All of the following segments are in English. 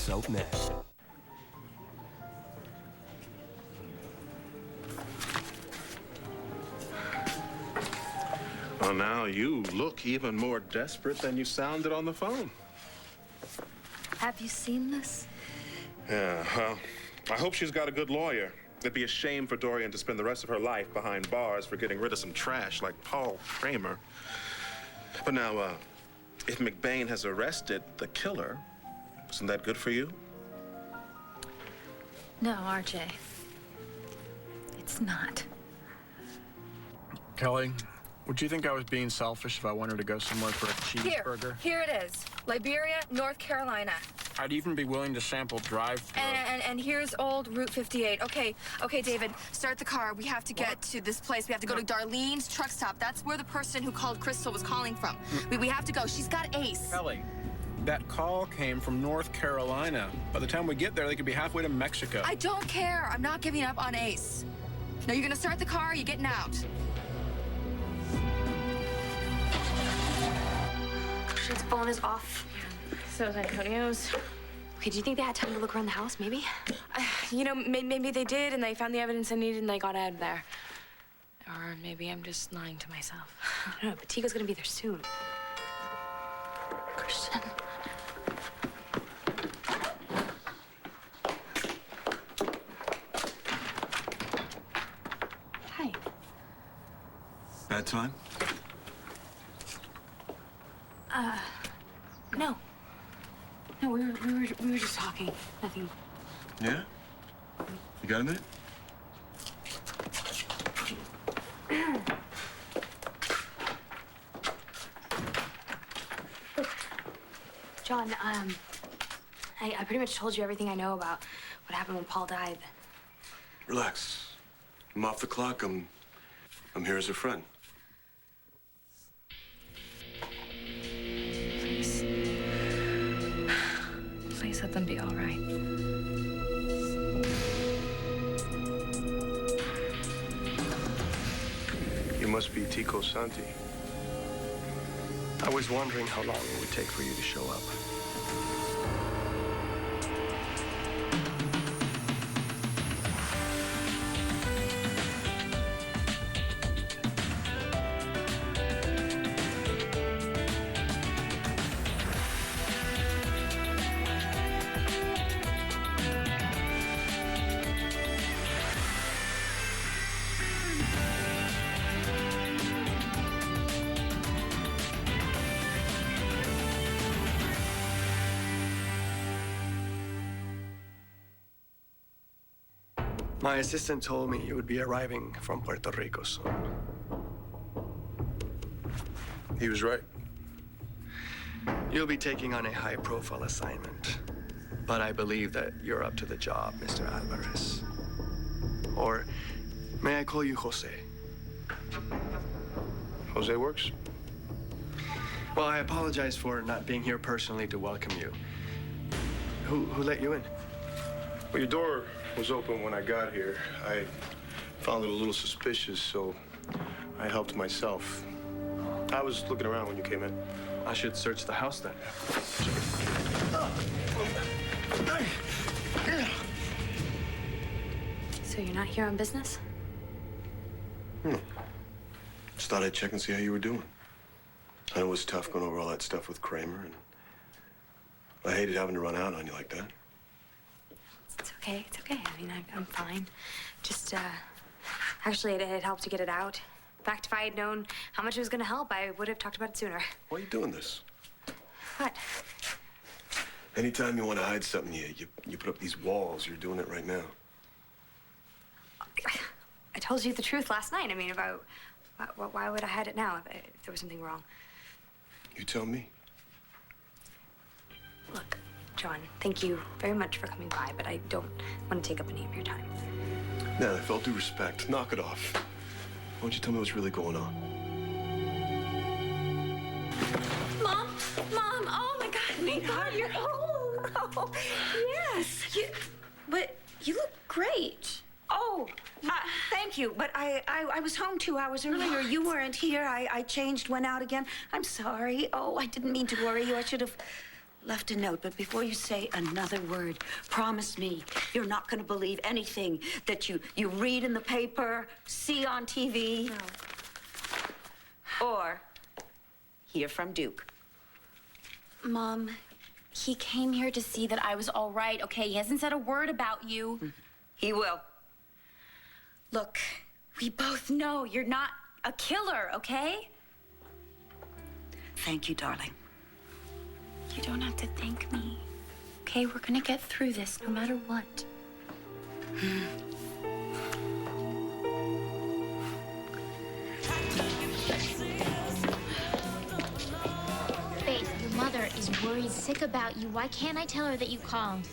Soap next. Well, now you look even more desperate than you sounded on the phone. Have you seen this? Yeah, well, I hope she's got a good lawyer. It'd be a shame for Dorian to spend the rest of her life behind bars for getting rid of some trash like Paul Kramer. But now, if McBain has arrested the killer, isn't that good for you? No, RJ. It's not. Kelly, would you think I was being selfish if I wanted to go somewhere for a cheeseburger? Here it is. Liberia, North Carolina. I'd even be willing to sample drive-thru. And here's old Route 58. Okay, David, start the car. We have to get to this place. We have to go to Darlene's truck stop. That's where the person who called Crystal was calling from. We have to go. She's got Ace. Kelly, that call came from North Carolina. By the time we get there, they could be halfway to Mexico. I don't care. I'm not giving up on Ace. No, you're gonna start the car. You're getting out. His phone is off. So is Antonio's. Okay, do you think they had time to look around the house, maybe? Maybe they did, and they found the evidence they needed, and they got out of there. Or maybe I'm just lying to myself. I don't know, but Tico's gonna be there soon. Christian. Hi. Bad time? No. No, we were just talking. Nothing. Yeah? You got a minute? John, I pretty much told you everything I know about what happened when Paul died. Relax. I'm off the clock. I'm here as a friend. Please let them be all right. You must be Tico Santi. I was wondering how long it would take for you to show up. My assistant told me you would be arriving from Puerto Rico soon. He was right. You'll be taking on a high-profile assignment. But I believe that you're up to the job, Mr. Alvarez. Or may I call you Jose? Jose works? Well, I apologize for not being here personally to welcome you. Who let you in? Well, your door was open when I got here. I found it a little suspicious, so I helped myself. I was looking around when you came in. I should search the house then. So you're not here on business? Just thought I'd check and see how you were doing. I know it was tough going over all that stuff with Kramer, and I hated having to run out on you like that. It's okay. It's okay. I mean, I'm fine. Just, actually, it helped to get it out. In fact, if I had known how much it was going to help, I would have talked about it sooner. Why are you doing this? What? Anytime you want to hide something, you put up these walls. You're doing it right now. I told you the truth last night. I mean, about why would I hide it now if there was something wrong? You tell me. Look, John, thank you very much for coming by, but I don't want to take up any of your time. Now, with all due respect, knock it off. Why don't you tell me what's really going on? Mom, oh my God, sweetheart, you're home. Oh, yes. But you look great. Oh, thank you. But I was home 2 hours earlier. You weren't here. I changed, went out again. I'm sorry. Oh, I didn't mean to worry you. I should have... left a note, but before you say another word, promise me you're not going to believe anything that you read in the paper, see on TV. No. Or hear from Duke. Mom, he came here to see that I was all right, okay? He hasn't said a word about you. He will. Look, we both know you're not a killer, okay? Thank you, darling. You don't have to thank me. Okay, we're gonna get through this no matter what. Babe, your mother is worried sick about you. Why can't I tell her that you called?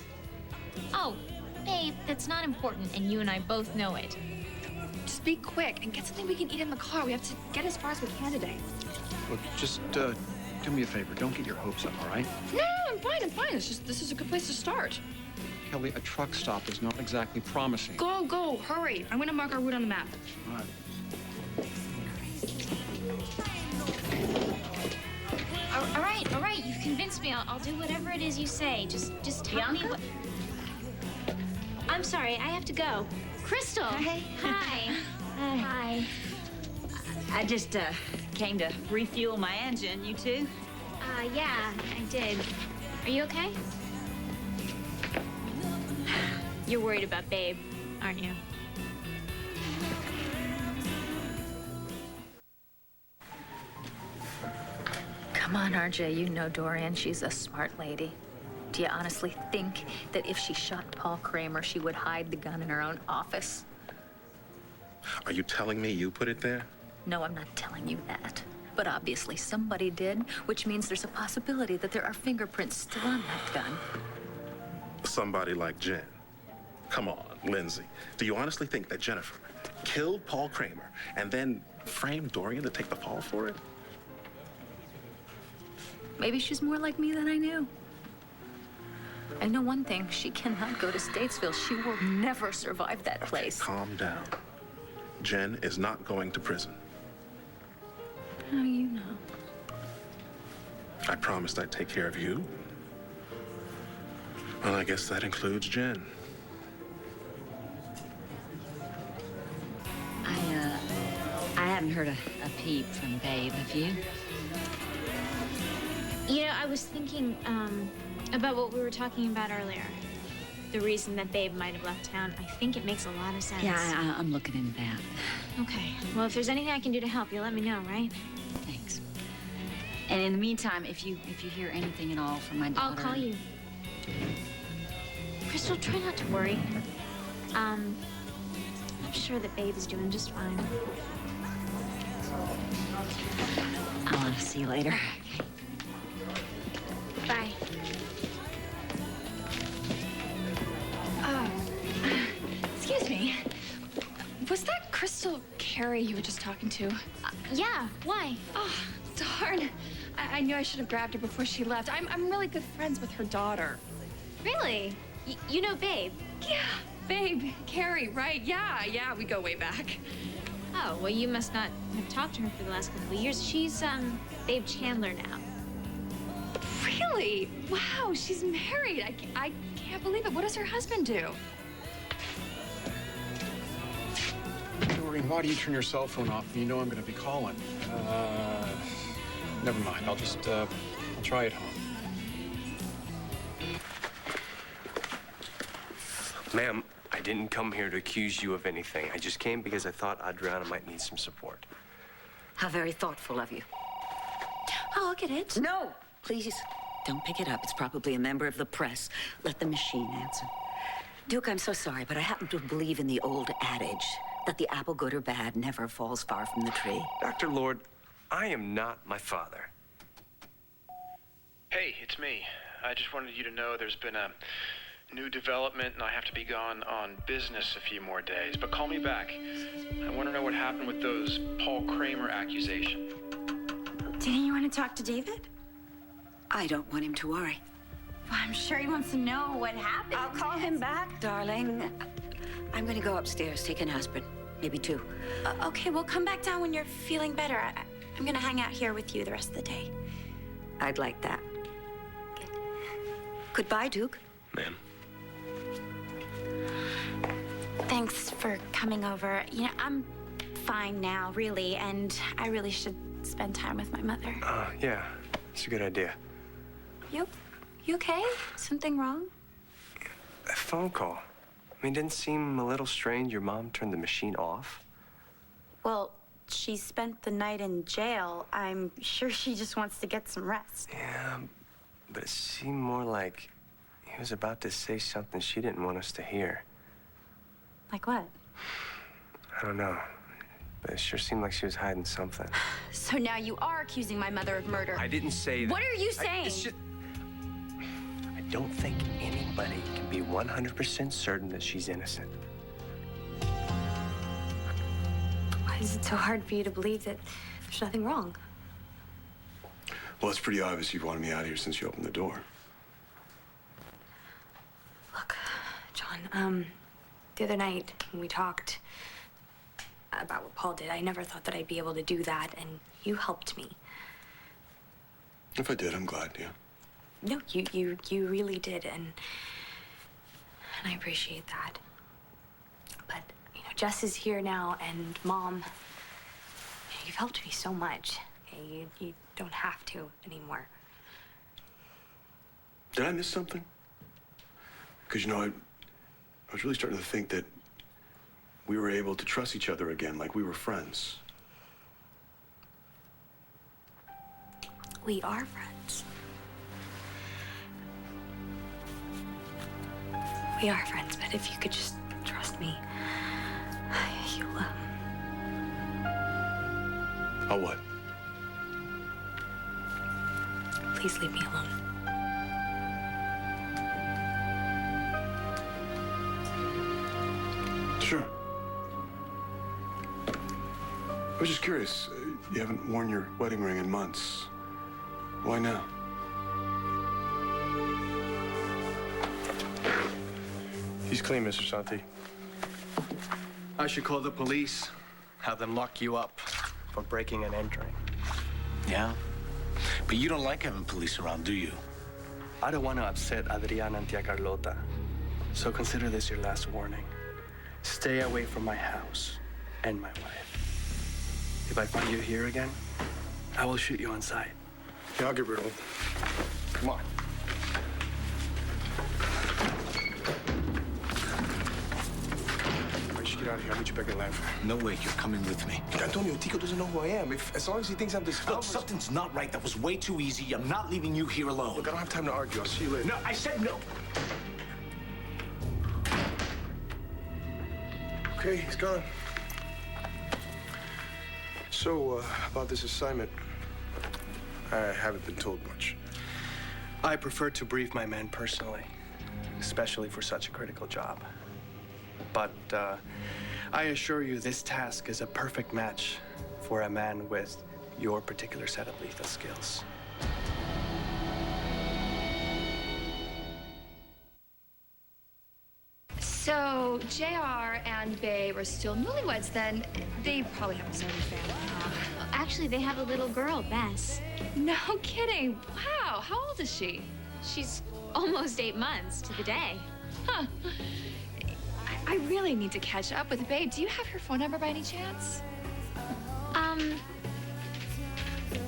Oh, babe, that's not important, and you and I both know it. Just be quick and get something we can eat in the car. We have to get as far as we can today. Look, just do me a favor. Don't get your hopes up, all right? No, I'm fine. I'm fine. It's just this is a good place to start. Kelly, a truck stop is not exactly promising. Go, hurry. I'm gonna mark our route on the map. All right. All right. You've convinced me. I'll do whatever it is you say. Just tell me what. I'm sorry. I have to go. Crystal. Hey. Hi. Hi. I just came to refuel my engine. You too? Yeah, I did. Are you okay? You're worried about Babe, aren't you? Come on, RJ, you know Dorian. She's a smart lady. Do you honestly think that if she shot Paul Kramer, she would hide the gun in her own office? Are you telling me you put it there? No, I'm not telling you that. But obviously somebody did, which means there's a possibility that there are fingerprints still on that gun. Somebody like Jen. Come on, Lindsay. Do you honestly think that Jennifer killed Paul Kramer and then framed Dorian to take the fall for it? Maybe she's more like me than I knew. I know one thing, she cannot go to Statesville. She will never survive that place. Calm down. Jen is not going to prison. How do you know? I promised I'd take care of you. Well, I guess that includes Jen. I haven't heard a peep from Babe, have you? You know, I was thinking about what we were talking about earlier. The reason that Babe might have left town. I think it makes a lot of sense. Yeah, I'm looking into that. Okay. Well, if there's anything I can do to help, you'll let me know, right? Thanks. And in the meantime, if you hear anything at all from my daughter... I'll call you. Crystal, try not to worry. I'm sure that Babe is doing just fine. I'll see you later. Bye. Excuse me. Was that Crystal Carey you were just talking to? Yeah, why? Oh, darn. I knew I should have grabbed her before she left. I'm really good friends with her daughter. Really? You know Babe? Yeah, Babe, Carey, right? Yeah, we go way back. Oh, well, you must not have talked to her for the last couple of years. She's, Babe Chandler now. Really? Wow, she's married. I can't believe it. What does her husband do? Dorian, why do you turn your cell phone off when you know I'm going to be calling? Never mind. I'll try it home. Ma'am, I didn't come here to accuse you of anything. I just came because I thought Adriana might need some support. How very thoughtful of you. Oh, I'll get it. No, please, don't pick it up. It's probably a member of the press. Let the machine answer. Duke, I'm so sorry, but I happen to believe in the old adage that the apple, good or bad, never falls far from the tree. Dr. Lord, I am not my father. Hey, it's me. I just wanted you to know there's been a new development and I have to be gone on business a few more days. But call me back. I want to know what happened with those Paul Kramer accusations. Didn't you want to talk to David? I don't want him to worry. Well, I'm sure he wants to know what happened. I'll call him back, darling. I'm going to go upstairs, take an aspirin, maybe two. Okay, well, come back down when you're feeling better. I'm going to hang out here with you the rest of the day. I'd like that. Goodbye, Duke. Ma'am. Thanks for coming over. You know, I'm fine now, really, and I really should spend time with my mother. Yeah. It's a good idea. You okay? Something wrong? A phone call. I mean, didn't it seem a little strange your mom turned the machine off? Well, she spent the night in jail. I'm sure she just wants to get some rest. Yeah, but it seemed more like he was about to say something she didn't want us to hear. Like what? I don't know. But it sure seemed like she was hiding something. So now you are accusing my mother of murder. I didn't say that. What are you saying? I don't think anybody can be 100% certain that she's innocent. Why is it so hard for you to believe that there's nothing wrong? Well, it's pretty obvious you've wanted me out of here since you opened the door. Look, John, the other night when we talked about what Paul did, I never thought that I'd be able to do that, and you helped me. If I did, I'm glad, yeah. No, you really did, and I appreciate that. But, you know, Jess is here now, and Mom, you've helped me so much. Okay? You don't have to anymore. Did I miss something? Because, you know, I was really starting to think that we were able to trust each other again, like we were friends. We are friends. We are friends, but if you could just trust me, you'll, I'll what? please leave me alone. Sure. I was just curious. You haven't worn your wedding ring in months. Why now? He's clean, Mr. Santi. I should call the police, have them lock you up for breaking and entering. Yeah? But you don't like having police around, do you? I don't want to upset Adriana and Tia Carlota. So consider this your last warning. Stay away from my house and my wife. If I find you here again, I will shoot you on sight. Yeah, I'll get rid of him. Come on. I should get out of here. I'll meet you back at Lanford. No way, you're coming with me. Antonio, Tico doesn't know who I am. As long as he thinks I'm this... Look, something's not right. That was way too easy. I'm not leaving you here alone. Look, I don't have time to argue. I'll see you later. No, I said no. Okay, he's gone. So, about this assignment, I haven't been told much. I prefer to brief my men personally, especially for such a critical job. But I assure you this task is a perfect match for a man with your particular set of lethal skills. So, JR and Bay were still newlyweds then. They probably have a starting family, huh? Actually, they have a little girl, Bess. No kidding. Wow, how old is she? She's almost 8 months to the day. Huh. I really need to catch up with Babe. Do you have her phone number by any chance?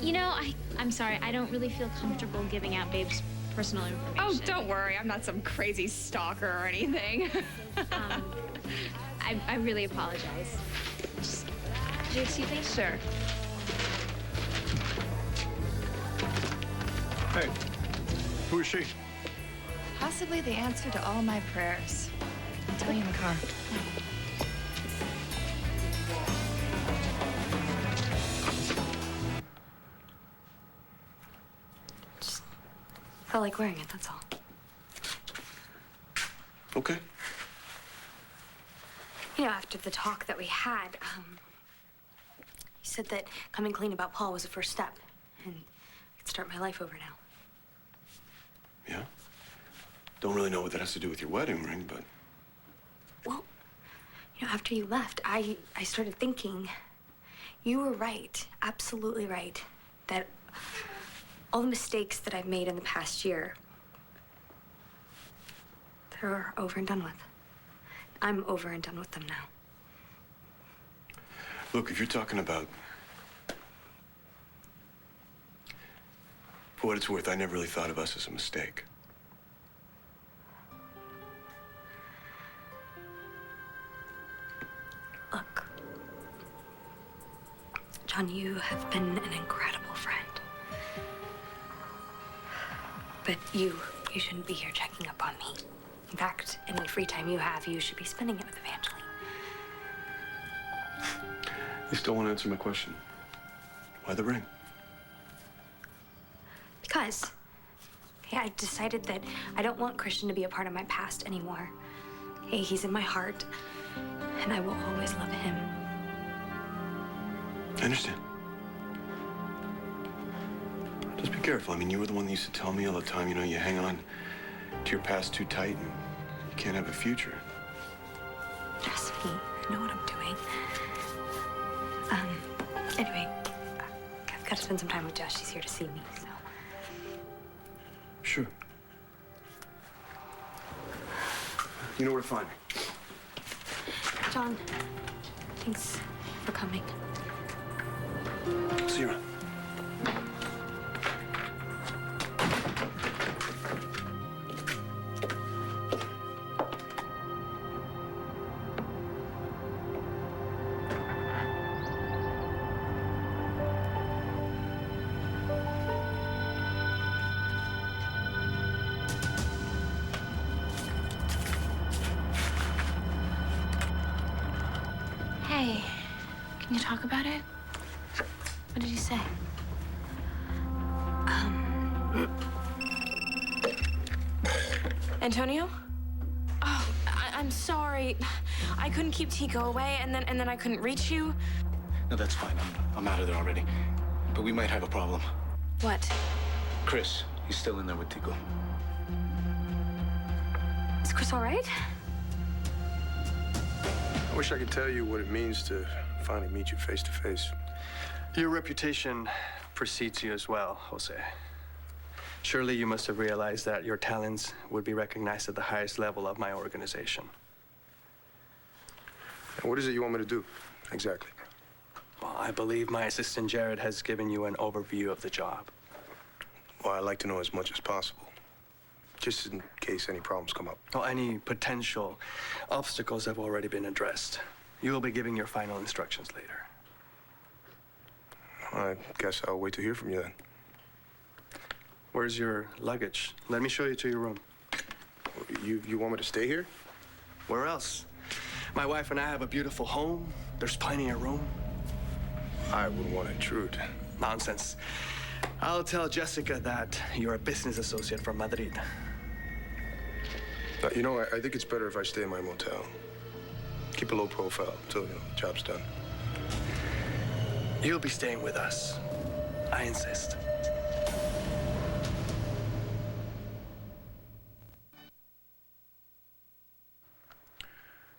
You know, I'm sorry, I don't really feel comfortable giving out Babe's personal information. Oh, don't worry. I'm not some crazy stalker or anything. I really apologize. Just, excuse me? Sure. Hey, who is she? Possibly the answer to all my prayers. I'll tell you in the car. Just felt like wearing it, that's all. Okay. You know, after the talk that we had, you said that coming clean about Paul was the first step, and I could start my life over now. Yeah? Don't really know what that has to do with your wedding ring, but... Well, you know, after you left, I started thinking you were right, absolutely right, that all the mistakes that I've made in the past year, They're over and done with. I'm over and done with them now. Look, if you're talking about... For what it's worth, I never really thought of us as a mistake. Look, John, you have been an incredible friend. But you shouldn't be here checking up on me. In fact, any free time you have, you should be spending it with Evangeline. You still won't answer my question. Why the ring? Because, okay, I decided that I don't want Christian to be a part of my past anymore. Okay, he's in my heart, and I will always love him. I understand. Just be careful. I mean, you were the one that used to tell me all the time, you know, you hang on to your past too tight and you can't have a future. Trust me, I know what I'm doing. Anyway, I've got to spend some time with Jess. She's here to see me, so. Sure. You know where to find me. John, thanks for coming. See you around. Hey, can you talk about it? What did he say? Antonio? Oh, I'm sorry. I couldn't keep Tico away, and then I couldn't reach you. No, that's fine. I'm out of there already. But we might have a problem. What? Chris, he's still in there with Tico. Is Chris all right? I wish I could tell you what it means to finally meet you face to face. Your reputation precedes you as well, Jose. Surely you must have realized that your talents would be recognized at the highest level of my organization. And what is it you want me to do, exactly? Well, I believe my assistant Jared has given you an overview of the job. Well, I'd like to know as much as possible, just in case any problems come up. Well, any potential obstacles have already been addressed. You will be giving your final instructions later. I guess I'll wait to hear from you then. Where's your luggage? Let me show you to your room. You want me to stay here? Where else? My wife and I have a beautiful home. There's plenty of room. I wouldn't want to intrude. Nonsense. I'll tell Jessica that you're a business associate from Madrid. You know, I think it's better if I stay in my motel. Keep a low profile until, the job's done. You'll be staying with us. I insist.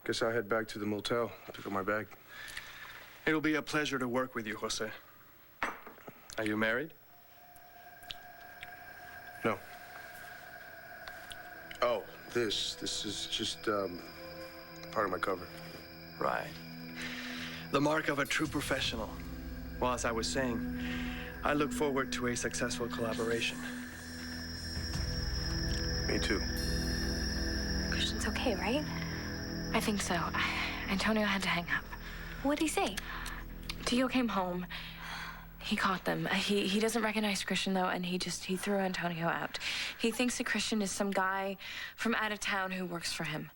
Guess I'll head back to the motel, pick up my bag. It'll be a pleasure to work with you, Jose. Are you married? No. Oh, this is just part of my cover. Right. The mark of a true professional. Well, as I was saying, I look forward to a successful collaboration. Me too. Christian's okay, right? I think so. Antonio had to hang up. What'd he say? Tio came home. He caught them. He doesn't recognize Christian, though, and he threw Antonio out. He thinks that Christian is some guy from out of town who works for him.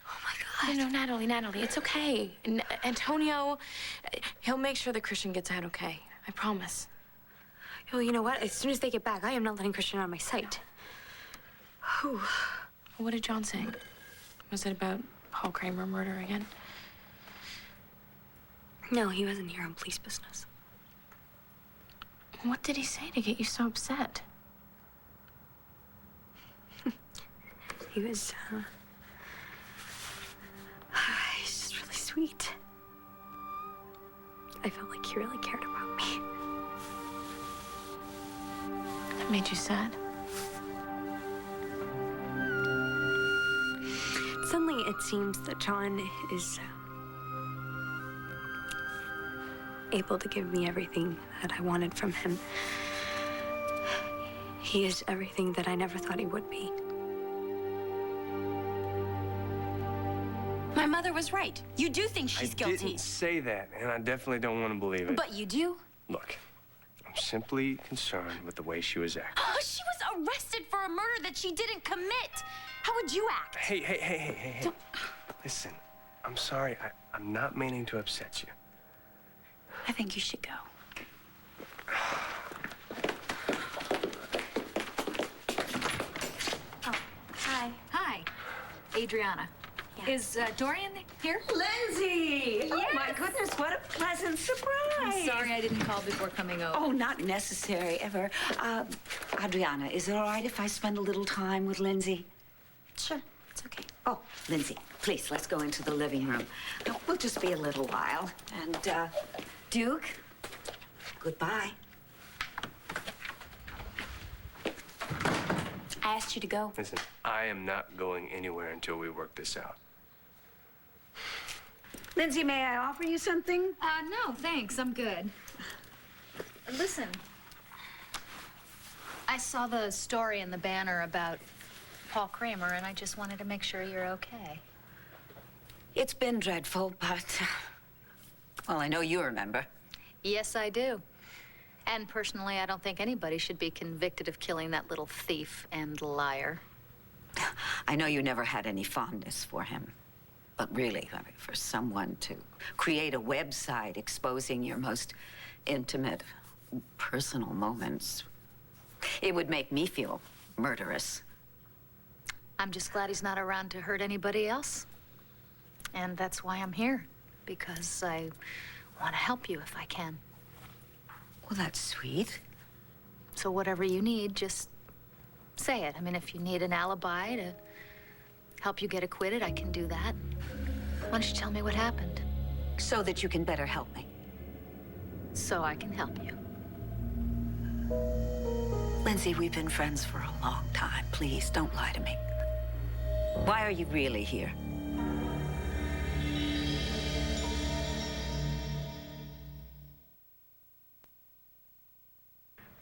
Oh, my God. No, Natalie, it's okay. Antonio, he'll make sure that Christian gets out okay. I promise. Well, you know what? As soon as they get back, I am not letting Christian out of my sight. Whew. What did John say? Was it about Paul Kramer murder again? No, he wasn't here on police business. What did he say to get you so upset? He was, he's just really sweet. I felt like he really cared about me. That made you sad? Suddenly it seems that John is able to give me everything that I wanted from him. He is everything that I never thought he would be. My mother was right. You do think she's guilty. I didn't say that, and I definitely don't want to believe it. But you do? Look, I'm simply concerned with the way she was acting. Oh, she was arrested for a murder that she didn't commit. How would you act? Hey. Listen, I'm sorry. I'm not meaning to upset you. I think you should go. Oh, hi. Hi, Adriana. Yeah. Is Dorian here? Lindsay! Yes. Oh, my goodness, what a pleasant surprise. I'm sorry I didn't call before coming over. Oh, not necessary, ever. Adriana, is it all right if I spend a little time with Lindsay? Sure, it's okay. Oh, Lindsay, please, let's go into the living room. We'll just be a little while. And, Duke, goodbye. I asked you to go. Listen, I am not going anywhere until we work this out. Lindsay, may I offer you something? No, thanks. I'm good. Listen, I saw the story in the banner about Paul Kramer, and I just wanted to make sure you're okay. It's been dreadful, but, well, I know you remember. Yes, I do. And personally, I don't think anybody should be convicted of killing that little thief and liar. I know you never had any fondness for him. But really, I mean, for someone to create a website exposing your most intimate, personal moments, it would make me feel murderous. I'm just glad he's not around to hurt anybody else. And that's why I'm here, because I want to help you if I can. Well, that's sweet. So whatever you need, just say it. I mean, if you need an alibi to help you get acquitted, I can do that. Why don't you tell me what happened? So that you can better help me. So I can help you. Lindsay, we've been friends for a long time. Please, don't lie to me. Why are you really here?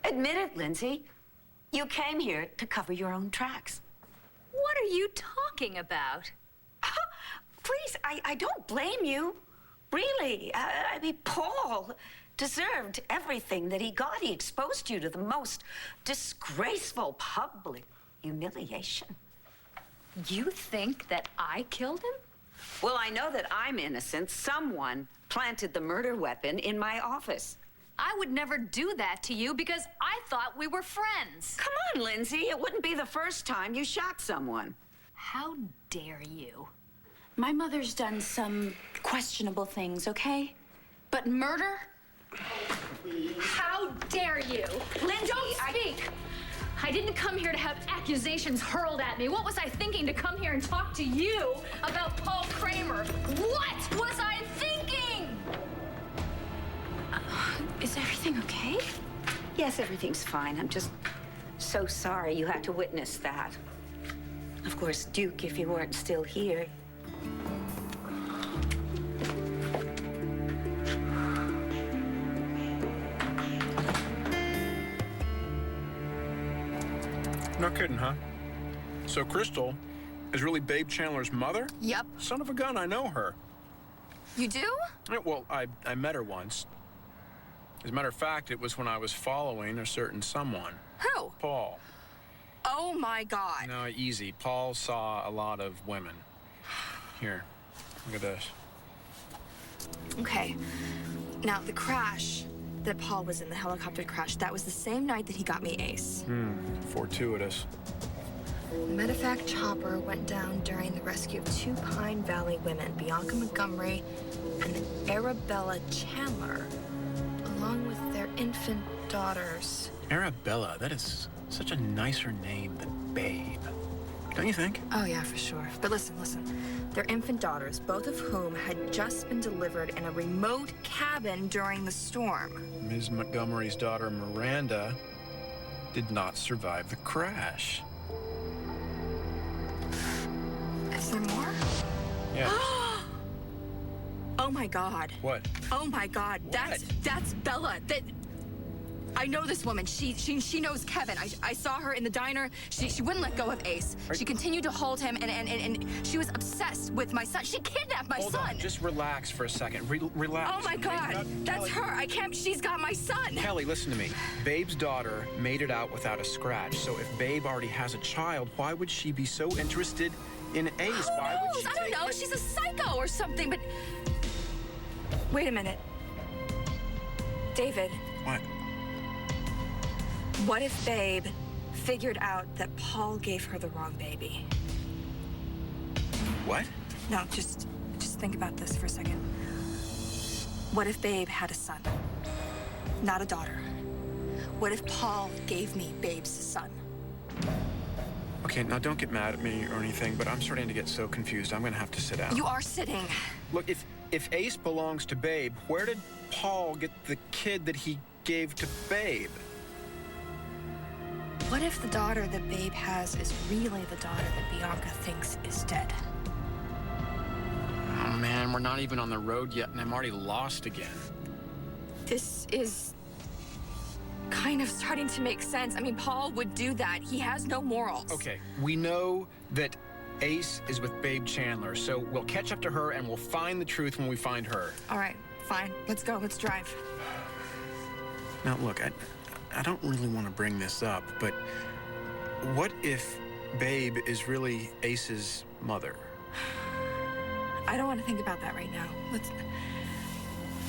Admit it, Lindsay. You came here to cover your own tracks. What are you talking about? Please, I don't blame you. Really. I mean, Paul deserved everything that he got. He exposed you to the most disgraceful public humiliation. You think that I killed him? Well, I know that I'm innocent. Someone planted the murder weapon in my office. I would never do that to you because I thought we were friends. Come on, Lindsay. It wouldn't be the first time you shot someone. How dare you? My mother's done some questionable things, okay? But murder? How dare you? Lindsay, don't speak! I didn't come here to have accusations hurled at me. What was I thinking to come here and talk to you about Paul Kramer? What was I thinking? Is everything okay? Yes, everything's fine. I'm just so sorry you had to witness that. Of course, Duke, if you weren't still here. No kidding, huh? So Crystal is really Babe Chandler's mother? Yep. Son of a gun, I know her. You do? Yeah, well, I met her once. As a matter of fact, it was when I was following a certain someone. Who? Paul. Oh, my God. No, easy. Paul saw a lot of women. Here, look at this. Okay. Now, the crash that Paul was in, the helicopter crash, that was the same night that he got me Ace. Fortuitous. The medevac chopper went down during the rescue of 2 Pine Valley women, Bianca Montgomery and Arabella Chandler, along with their infant daughters. Arabella, that is such a nicer name than Babe. Don't you think? Oh, yeah, for sure. But listen. Their infant daughters, both of whom had just been delivered in a remote cabin during the storm. Ms. Montgomery's daughter, Miranda, did not survive the crash. Is there more? Oh my God. What? Oh my God. What? That's Bella. I know this woman. She knows Kevin. I saw her in the diner. She wouldn't let go of Ace. She continued to hold him, and she was obsessed with my son. She kidnapped my son. Hold on, just relax for a second. Relax. Oh my God, that's Kelly. her. I can't. She's got my son. Kelly, listen to me. Babe's daughter made it out without a scratch. So if Babe already has a child, why would she be so interested in Ace? Why would she I don't know. She's a psycho or something. But wait a minute, David. What? What if Babe figured out that Paul gave her the wrong baby? What? No, just think about this for a second. What if Babe had a son, not a daughter? What if Paul gave me Babe's son? Okay, now don't get mad at me or anything, but I'm starting to get so confused. I'm gonna have to sit down. You are sitting. Look, if Ace belongs to Babe, where did Paul get the kid that he gave to Babe? What if the daughter that Babe has is really the daughter that Bianca thinks is dead? Oh man, we're not even on the road yet, and I'm already lost again. This is kind of starting to make sense. I mean, Paul would do that. He has no morals. Okay, we know that Ace is with Babe Chandler, so we'll catch up to her and we'll find the truth when we find her. All right, fine. Let's go. Let's drive. Now, look, I don't really want to bring this up, but what if Babe is really Ace's mother? I don't want to think about that right now.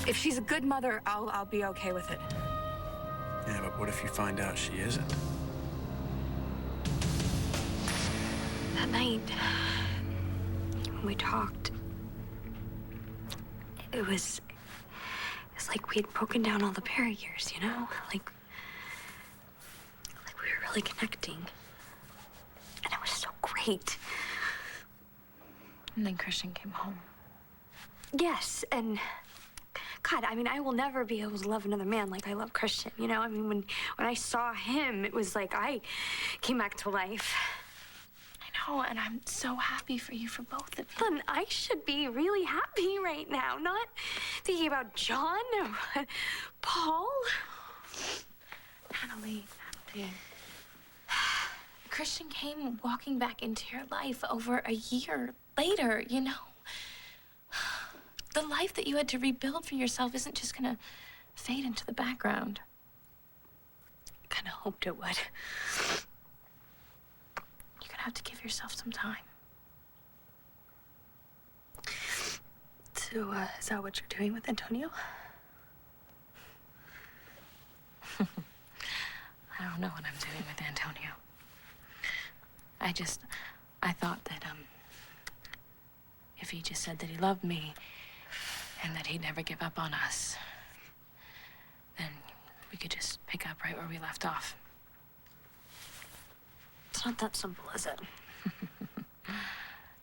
If she's a good mother, I'll be okay with it. Yeah, but what if you find out she isn't? That night, when we talked, it was like we had broken down all the barriers, you know? Like we were really connecting. And it was so great. And then Christian came home. Yes, and God, I mean, I will never be able to love another man like I love Christian, you know? I mean, when I saw him, it was like I came back to life. I know, and I'm so happy for you, for both of you. And I should be really happy right now, not thinking about John or Paul. Natalie. Christian came walking back into your life over a year later, you know? The life that you had to rebuild for yourself isn't just gonna fade into the background. I kind of hoped it would. You're gonna have to give yourself some time. So, is that what you're doing with Antonio? I don't know what I'm doing with Antonio. I thought that, if he just said that he loved me and that he'd never give up on us, then we could just pick up right where we left off. It's not that simple, is it?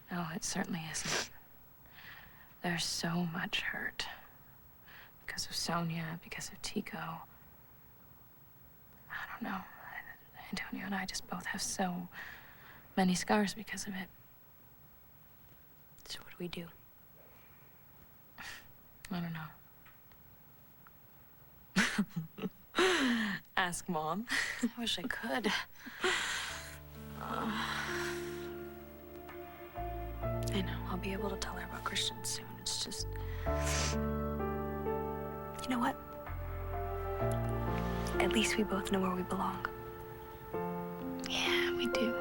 No, it certainly isn't. There's so much hurt. Because of Sonia, because of Tico. I don't know. Antonio and I just both have so many scars because of it. So what do we do? I don't know. Ask Mom. I wish I could. I know, I'll be able to tell her about Christian soon. It's just... You know what? At least we both know where we belong. Yeah, we do.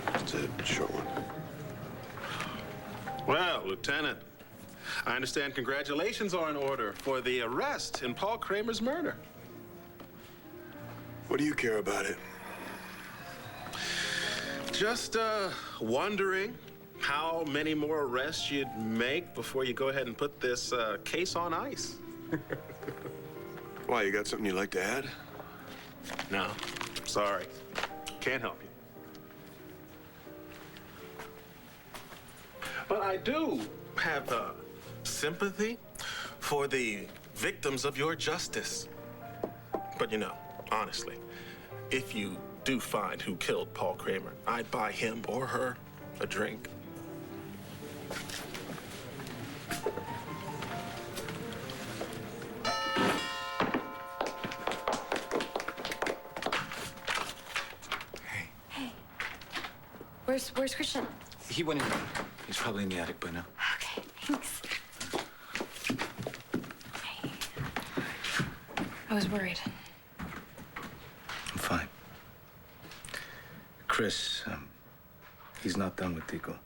That's it, short one. Well, Lieutenant, I understand congratulations are in order for the arrest in Paul Kramer's murder. What do you care about it? Just wondering how many more arrests you'd make before you go ahead and put this case on ice. Why, you got something you'd like to add? No, sorry. Can't help you. But I do have sympathy for the victims of your justice. But you know, honestly, if you do find who killed Paul Kramer, I'd buy him or her a drink. Where's Christian? He went in. He's probably in the attic by now. Okay, thanks. Hey. I was worried. I'm fine. Chris, he's not done with Tico.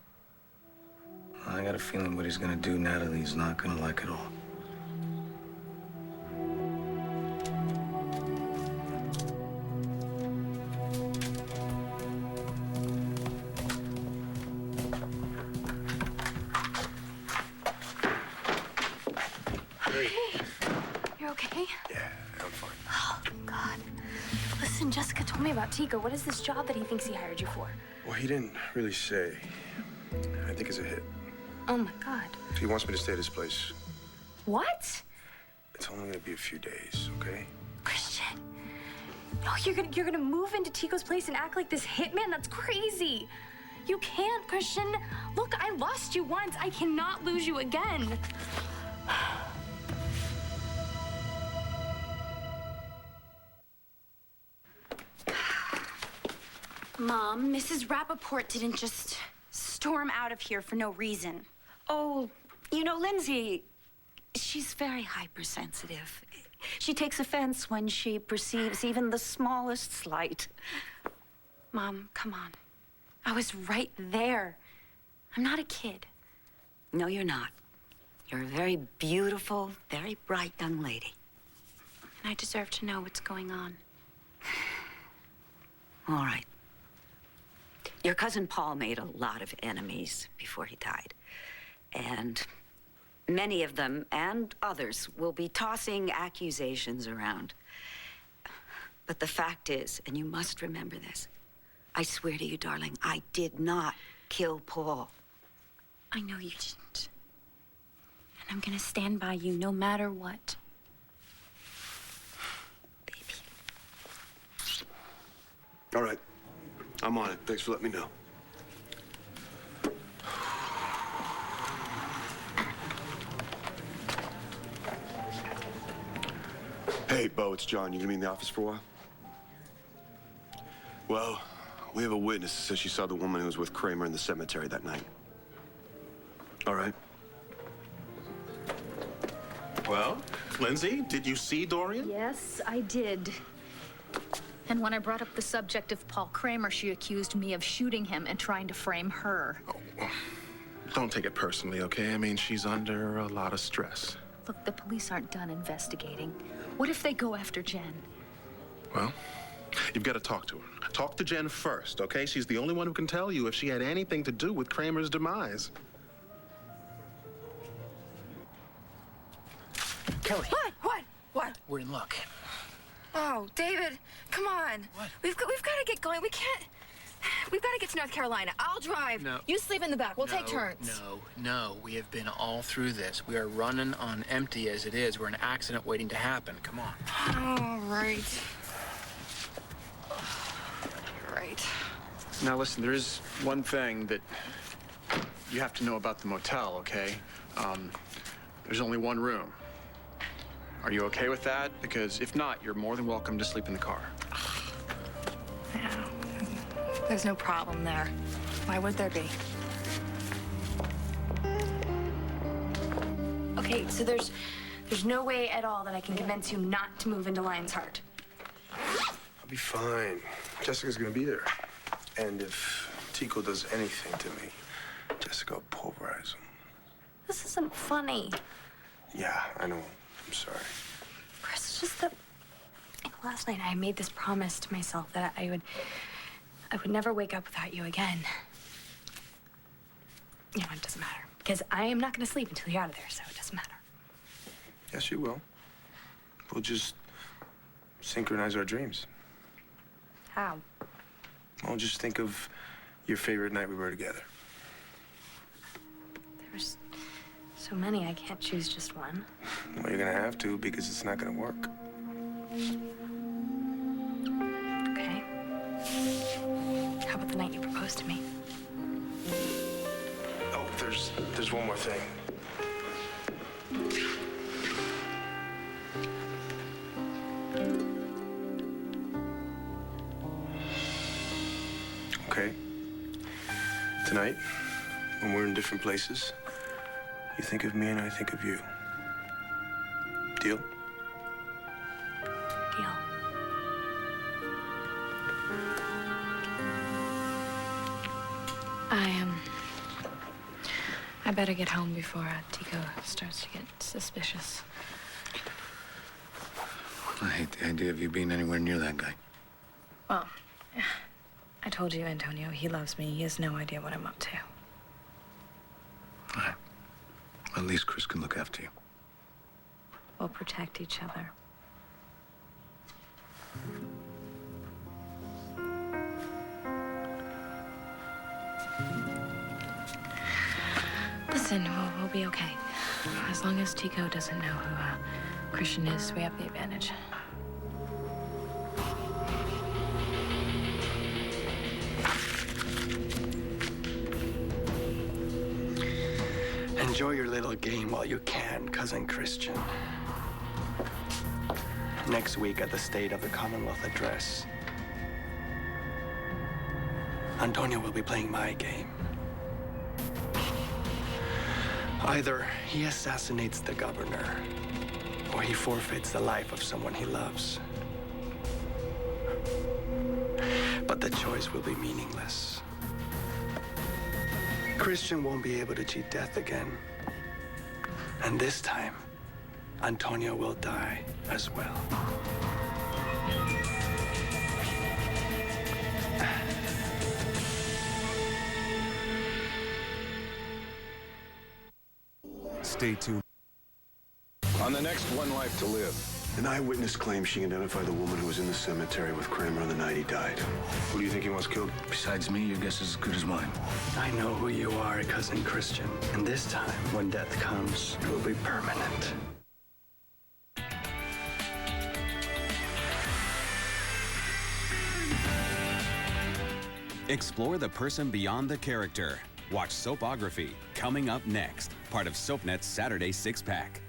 I got a feeling what he's gonna do, Natalie's not gonna like at all. You're okay? Yeah, I'm fine. Oh, God. Listen, Jessica told me about Tico. What is this job that he thinks he hired you for? Well, he didn't really say. I think it's a hit. Oh, my God. He wants me to stay at his place. What? It's only gonna be a few days, okay? Christian. No, you're gonna move into Tico's place and act like this hitman? That's crazy. You can't, Christian. Look, I lost you once. I cannot lose you again. Mom, Mrs. Rappaport didn't just storm out of here for no reason. Oh, you know, Lindsay, she's very hypersensitive. She takes offense when she perceives even the smallest slight. Mom, come on. I was right there. I'm not a kid. No, you're not. You're a very beautiful, very bright young lady. And I deserve to know what's going on. All right. Your cousin Paul made a lot of enemies before he died. And many of them, and others, will be tossing accusations around. But the fact is, and you must remember this, I swear to you, darling, I did not kill Paul. I know you didn't. And I'm gonna stand by you no matter what. All right. I'm on it. Thanks for letting me know. Hey, Bo, it's John. You gonna be in the office for a while? Well, we have a witness that says she saw the woman who was with Kramer in the cemetery that night. All right. Well, Lindsay, did you see Dorian? Yes, I did. And when I brought up the subject of Paul Kramer, she accused me of shooting him and trying to frame her. Oh, don't take it personally, okay? I mean, she's under a lot of stress. Look, the police aren't done investigating. What if they go after Jen? Well, you've got to talk to her. Talk to Jen first, okay? She's the only one who can tell you if she had anything to do with Kramer's demise. Kelly. What? We're in luck. Oh, David, come on. What? We've got to get going. We've got to get to North Carolina. I'll drive. No. You sleep in the back. We'll take turns. No. We have been all through this. We are running on empty as it is. We're an accident waiting to happen. Come on. All right. Right. Now listen, there is one thing that you have to know about the motel, okay? There's only one room. Are you okay with that? Because if not, you're more than welcome to sleep in the car. Yeah. There's no problem there. Why would there be? Okay, so there's no way at all that I can convince you not to move into Lion's Heart. I'll be fine. Jessica's gonna be there. And if Tico does anything to me, Jessica will pulverize him. This isn't funny. Yeah, I know. I'm sorry. Chris, it's just that last night I made this promise to myself that I would never wake up without you again. You know, it doesn't matter. Because I am not going to sleep until you're out of there, so it doesn't matter. Yes, you will. We'll just synchronize our dreams. How? Well, just think of your favorite night we were together. There's so many, I can't choose just one. Well, you're gonna have to because it's not gonna work. Okay. supposed to mean? Oh, there's one more thing. Okay. Tonight, when we're in different places, you think of me and I think of you. Deal? Deal. I better get home before Tico starts to get suspicious. I hate the idea of you being anywhere near that guy. Well, I told you, Antonio, he loves me. He has no idea what I'm up to. All right. At least Chris can look after you. We'll protect each other. Listen, we'll be okay. As long as Tico doesn't know who Christian is, we have the advantage. Enjoy your little game while you can, Cousin Christian. Next week at the State of the Commonwealth Address, Antonio will be playing my game. Either he assassinates the governor, or he forfeits the life of someone he loves. But the choice will be meaningless. Christian won't be able to cheat death again. And this time, Antonio will die as well. Stay tuned. On the next One Life to Live. An eyewitness claims she identified the woman who was in the cemetery with Kramer on the night he died. Who do you think he wants killed? Besides me, your guess is as good as mine. I know who you are, Cousin Christian. And this time, when death comes, it will be permanent. Explore the person beyond the character. Watch Soapography, coming up next. Part of SoapNet's Saturday Six-Pack.